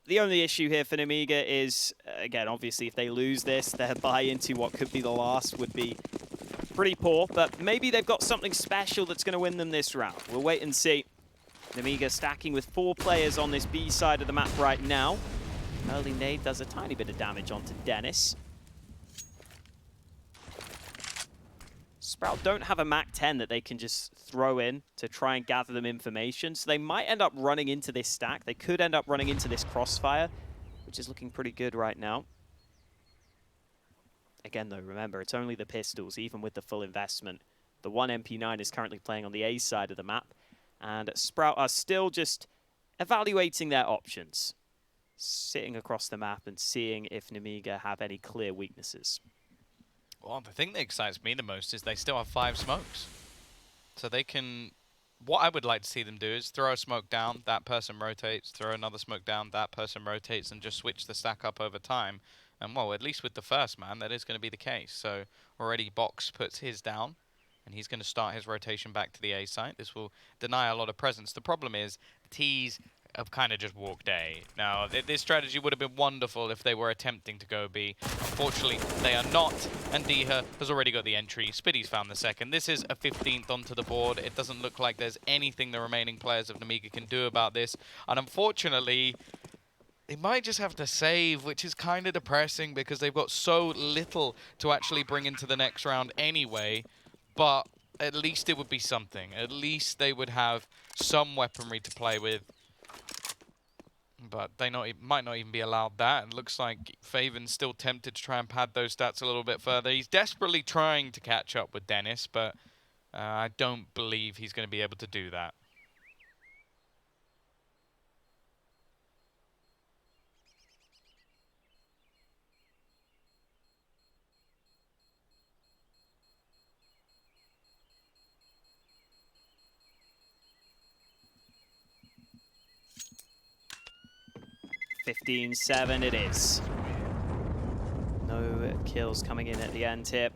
The only issue here for Nemiga is, again, obviously, if they lose this, their buy into what could be the last would be pretty poor, but maybe they've got something special that's going to win them this round. We'll wait and see. Nemiga stacking with 4 players on this B side of the map right now. Early nade does a tiny bit of damage onto Denis. Sprout don't have a MAC-10 that they can just throw in to try and gather them information, so they might end up running into this stack. They could end up running into this crossfire, which is looking pretty good right now. Again, though, remember, it's only the pistols, even with the full investment. The one MP9 is currently playing on the A side of the map, and Sprout are still just evaluating their options, sitting across the map and seeing if Nemiga have any clear weaknesses. Well, the thing that excites me the most is they still have 5 smokes. So they can... What I would like to see them do is throw a smoke down, that person rotates, throw another smoke down, that person rotates, and just switch the stack up over time. And, well, at least with the first man, that is going to be the case. So already Box puts his down, and he's going to start his rotation back to the A site. This will deny a lot of presence. The problem is the T's have kind of just walked A. Now, this strategy would have been wonderful if they were attempting to go B. Unfortunately, they are not, and Dycha has already got the entry. Spiidi's found the second. This is a 15th onto the board. It doesn't look like there's anything the remaining players of Nemiga can do about this. And unfortunately, they might just have to save, which is kind of depressing because they've got so little to actually bring into the next round anyway. But at least it would be something. At least they would have some weaponry to play with. But they might not even be allowed that. It looks like faveN's still tempted to try and pad those stats a little bit further. He's desperately trying to catch up with Denis, but I don't believe he's going to be able to do that. (15-7) it is. No kills coming in at the end here.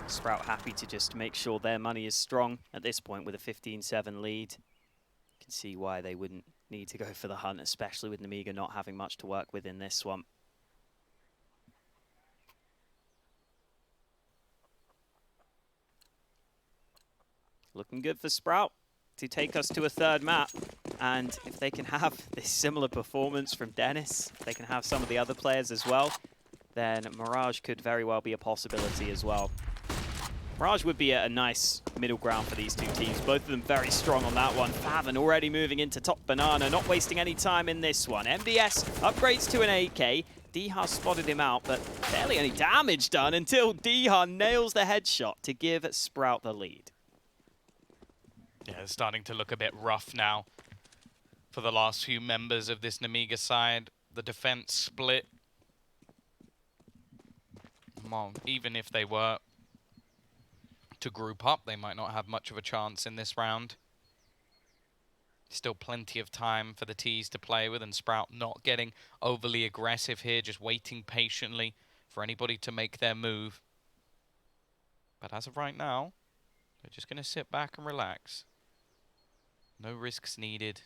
Sprout happy to just make sure their money is strong at this point with a 15-7 lead. You can see why they wouldn't need to go for the hunt, especially with Nemiga not having much to work with in this one. Looking good for Sprout to take us to a third map. And if they can have this similar performance from Denis, they can have some of the other players as well. then Mirage could very well be a possibility as well. Mirage would be a nice middle ground for these two teams. Both of them very strong on that one. faveN already moving into top banana, not wasting any time in this one. MDS upgrades to an AK. Dycha spotted him out, but barely any damage done until Dycha nails the headshot to give Sprout the lead. Yeah, it's starting to look a bit rough now for the last few members of this Nemiga side. The defense split. Well, even if they were to group up, they might not have much of a chance in this round. Still plenty of time for the T's to play with, and Sprout not getting overly aggressive here, just waiting patiently for anybody to make their move. But as of right now, they're just going to sit back and relax. No risks needed.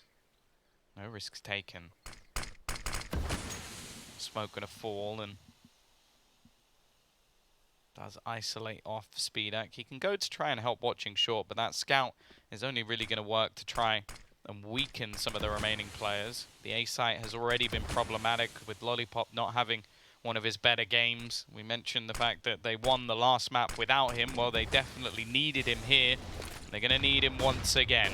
No risks taken. Smoke going to fall and does isolate off Spiidi. He can go to try and help watching short, but that scout is only really going to work to try and weaken some of the remaining players. The A site has already been problematic with Lollipop not having one of his better games. We mentioned the fact that they won the last map without him. Well, they definitely needed him here. They're going to need him once again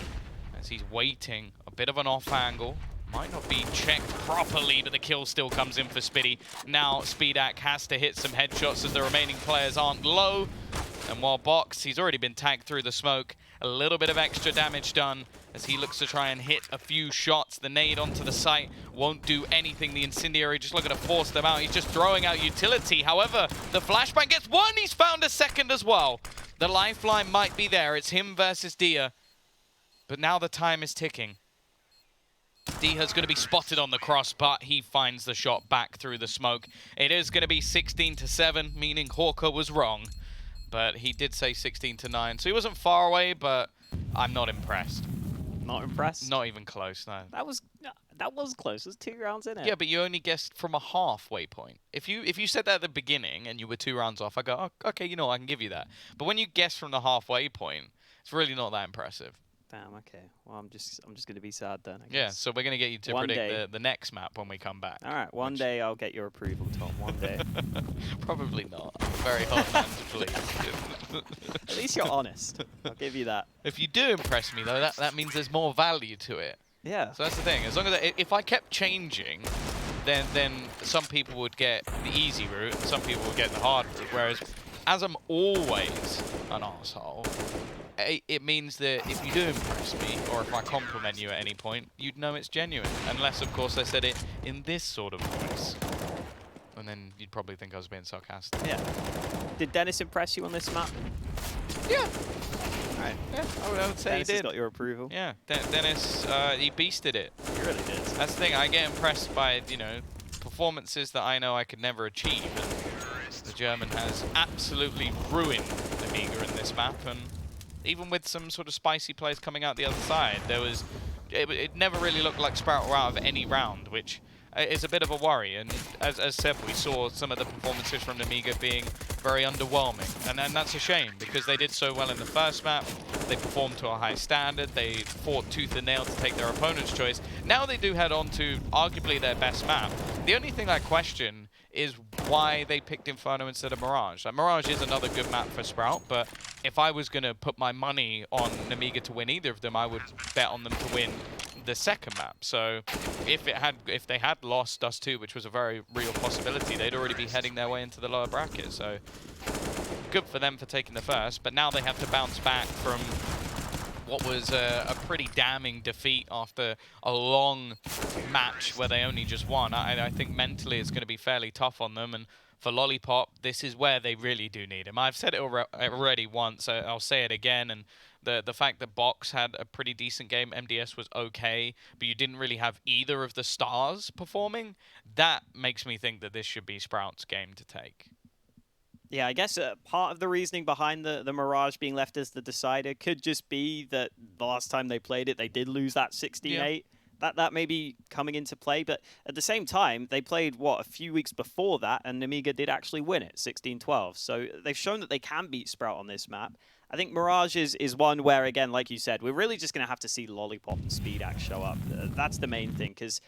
as he's waiting. A bit of an off angle. Might not be checked properly, but the kill still comes in for Spiidi. Now Spiidi has to hit some headshots as the remaining players aren't low. And while Box, he's already been tagged through the smoke. A little bit of extra damage done as he looks to try and hit a few shots. The nade onto the site won't do anything. The incendiary just looking to force them out. He's just throwing out utility. However, the flashbang gets one. He's found a second as well. The lifeline might be there. It's him versus Dycha. But now the time is ticking. Dycha's going to be spotted on the cross, but he finds the shot back through the smoke. It is going to be 16-7, meaning Hawker was wrong. But he did say 16-9, so he wasn't far away, but I'm not impressed. Not impressed? Not even close, no. That was close. There's 2 rounds in it. Yeah, but you only guessed from a halfway point. If you said that at the beginning and you were 2 rounds off, I go, oh, okay, you know what, I can give you that. But when you guess from the halfway point, it's really not that impressive. Damn, okay. Well, I'm just going to be sad then, I guess. Yeah, so we're going to get you to predict the next map when we come back. All right, one day I'll get your approval, Tom. One day. Probably not. I'm a very hard man to please. At least you're honest. I'll give you that. If you do impress me, though, that means there's more value to it. Yeah. So that's the thing. As long as if I kept changing, then some people would get the easy route, and some people would get the hard route. Whereas, as I'm always an arsehole, it means that if you do impress me, or if I compliment you at any point, you'd know it's genuine. Unless, of course, I said it in this sort of voice. And then you'd probably think I was being sarcastic. Yeah. Did Dennis impress you on this map? Yeah. Right. Yeah, I would say Dennis he did. Has got your approval. Yeah, Dennis, he beasted it. He really did. That's the thing. I get impressed by, you know, performances that I know I could never achieve. And the German has absolutely ruined Nemiga in this map, and even with some sort of spicy plays coming out the other side, there was it never really looked like Sprout were out of any round, which is a bit of a worry. And as said, we saw some of the performances from Nemiga being very underwhelming, and that's a shame because they did so well in the first map. They performed to a high standard. They fought tooth and nail to take their opponent's choice. Now they do head on to arguably their best map. The only thing I question is why they picked Inferno instead of Mirage. Like, Mirage is another good map for Sprout, but if I was going to put my money on Nemiga to win either of them, I would bet on them to win the second map. So if they had lost Dust 2, which was a very real possibility, they'd already be heading their way into the lower bracket. So good for them for taking the first, but now they have to bounce back from what was a pretty damning defeat after a long match where they only just won. I think mentally it's going to be fairly tough on them, and for Lollipop, this is where they really do need him. I've said it already once, I'll say it again, and the fact that Box had a pretty decent game, MDS was okay, but you didn't really have either of the stars performing, that makes me think that this should be Sprout's game to take. Yeah, I guess part of the reasoning behind the Mirage being left as the decider could just be that the last time they played it, they did lose that 16-8. Yeah. That may be coming into play, but at the same time, they played, what, a few weeks before that, and Nemiga did actually win it, 16-12. So they've shown that they can beat Sprout on this map. I think Mirage is one where, again, like you said, we're really just going to have to see Lollipop and Spiidi show up. That's the main thing, because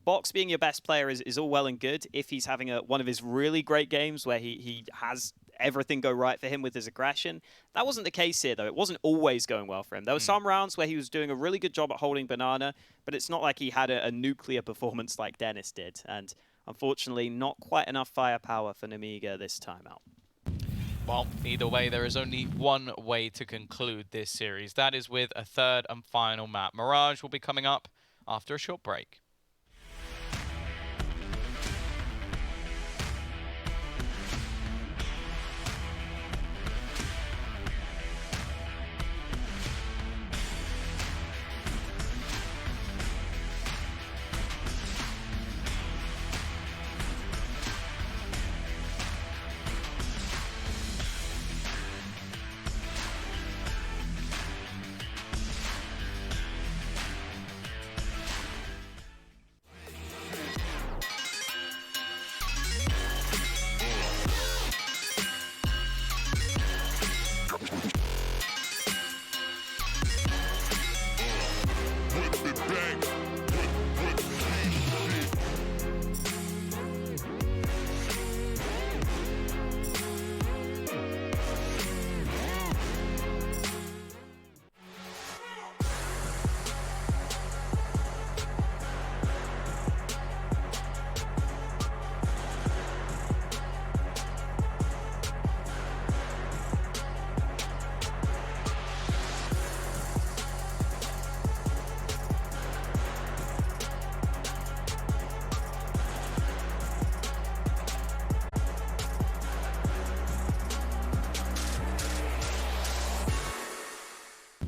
Box being your best player is all well and good if he's having one of his really great games where he has everything go right for him with his aggression. That wasn't the case here, though. It wasn't always going well for him. There were some rounds where he was doing a really good job at holding banana, but it's not like he had a nuclear performance like Denis did. And unfortunately, not quite enough firepower for Nemiga this time out. Well, either way, there is only one way to conclude this series. That is with a third and final map. Mirage will be coming up after a short break.